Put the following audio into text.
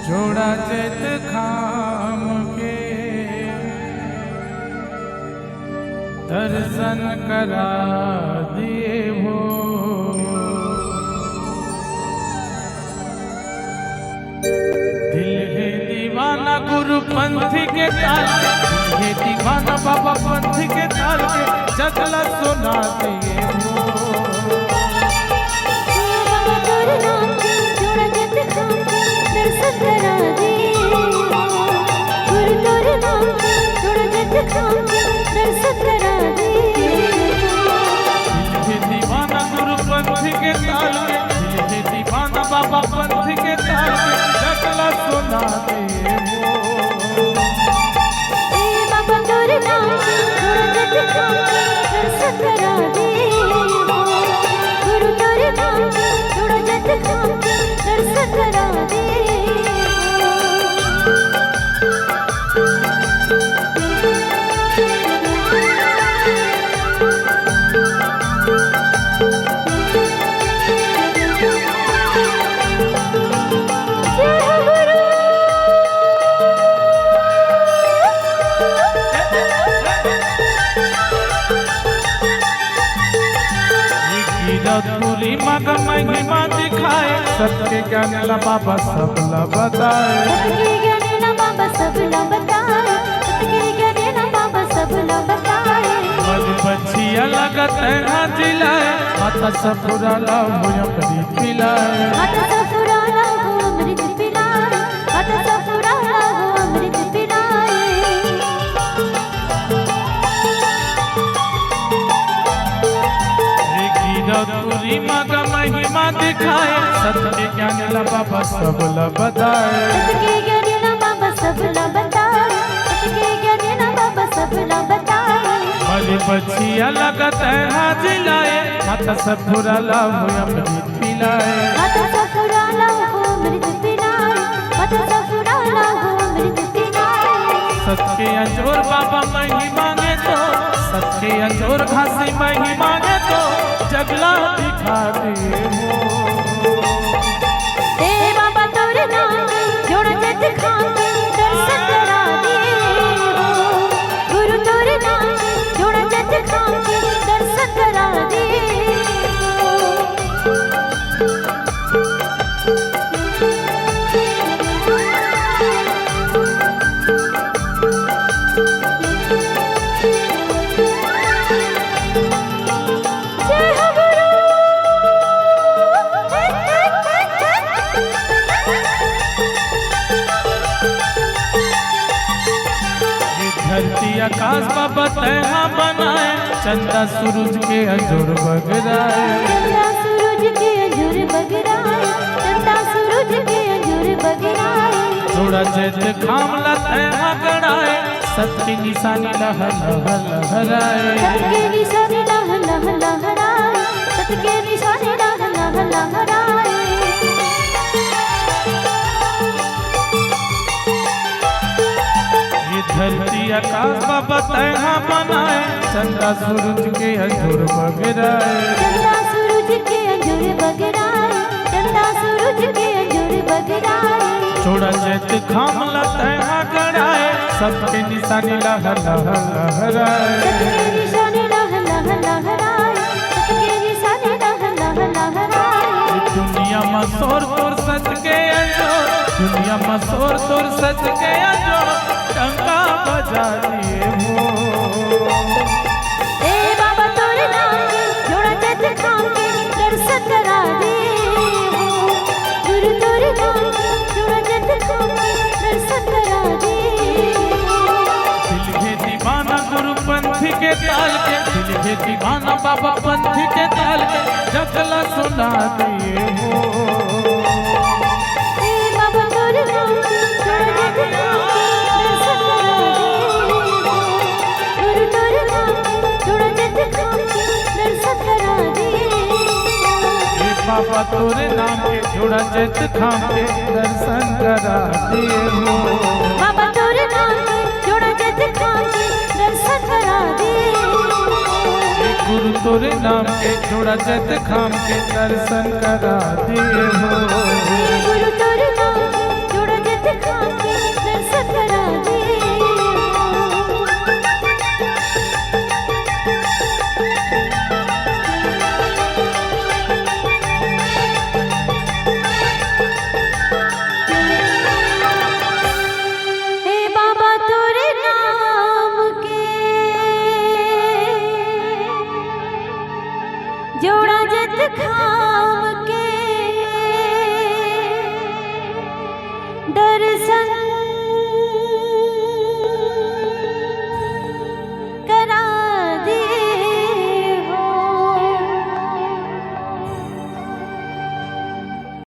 जोड़ा चैत खाम के दर्शन करा दिए हो। दिल है दीवाना गुरु पंथ के ताल, दिल है दीवाना बाबा पंथ के ताल के जगला सुना दिए हो। दीवाना गुरु पंथ के ताल में, दिल है दीवाना बाबा पंथ के ताल में जगला सुना दिए हो। बाबा तोरे नाम थोड़ा जग दर्शन करा दे हो। गुरु तोरे नाम थोड़ा जग दर्शन करा दे। पूरी मग महिमा दिखाए, सबके ज्ञान ला बाबा सब ला बताए। सबके ज्ञान ला बाबा सब ला बताए। सबके ज्ञान ला बाबा सब ला बताए। मग बच्चिया लगत है ना जिलाए, माता सपुरा ला हो अमृत पिलाए। माता सपुरा ला हो अमृत पिलाए। माता सपुरा ला हो अमृत पिलाए। पूरी मग महिमा दिखाए, सबके ज्ञान ला बाबा सब ला बताए। सबके ज्ञान ला बाबा सब ला बताए। सबके ज्ञान ला बाबा सब ला बताए। मग बच्चिया लगत है ना जिलाए, माता सपुरा ला हो अमृत पिलाए। माता सपुरा ला हो अमृत पिलाए। माता सपुरा ला हो अमृत पिलाए। सबके अंजोर बाबा महिमा ने तो, सबके अंजोर घासी महिमा ने तो जगला दिखा दिए हो। बाबा तोरे नाम जोड़ा जग खाके दर्शन करा दिए हो। गुरु तोरे नाम जोड़ा जग खाके दर्शन करा दिए हो। धरती आकाश बाबा तैहा बनाए, चंदा सूरज के अंजोर बगराए। चंदा सूरज के अंजूर बगराए। चंदा सूरज के अंजूर बगराए। जोड़ा चैत खाम ला तैहा गड़ाए, सबकी निशानी लह लह लहराए। सबके निशानी लह लह लहराए। सबके निशानी लह लह लहराए। धरती आकाश बाबा तैहा बनाए, चंदा सूरज के अंजोर बगराए। चंदा सूरज के अंजूर बगराए। चंदा सूरज के अंजूर बगराए। जोड़ा चैत खाम ला तैहा गड़ाए, सबके निशानी लह लह लहराए। सबके निशानी लह लह लहराए। सबके निशानी लह लह लहराए। दुनिया में सोर तोर सच के अंजोर, दुनिया में सोर तोर सच के अंजोर टंका बजा दिए हो। बाबा तोरे नाम जोड़ा जग खाके दर्शन करा दे हो। गुरु तोरे नाम जोड़ा जग खाके दर्शन करा दे हो। दिल है दीवाना गुरु पंथ के ताल के, दिल है दीवाना बाबा पंथ के ताल के जगला सुना दिए हो। बाबा तोरे नाम जोड़ा जग खाके दर्शन करा दे हो। गुरु तोरे नाम जोड़ा जग खाके दर्शन करा दे हो। बाबा तोरे नाम के जोड़ा चैत खाम के दर्शन करा दिए हो। बाबा तोरे नाम जोड़ा जग खाके दर्शन करा दे हो। गुरु तोरे नाम के जोड़ा चैत खाम के दर्शन करा दिए हो। गुरु तोरे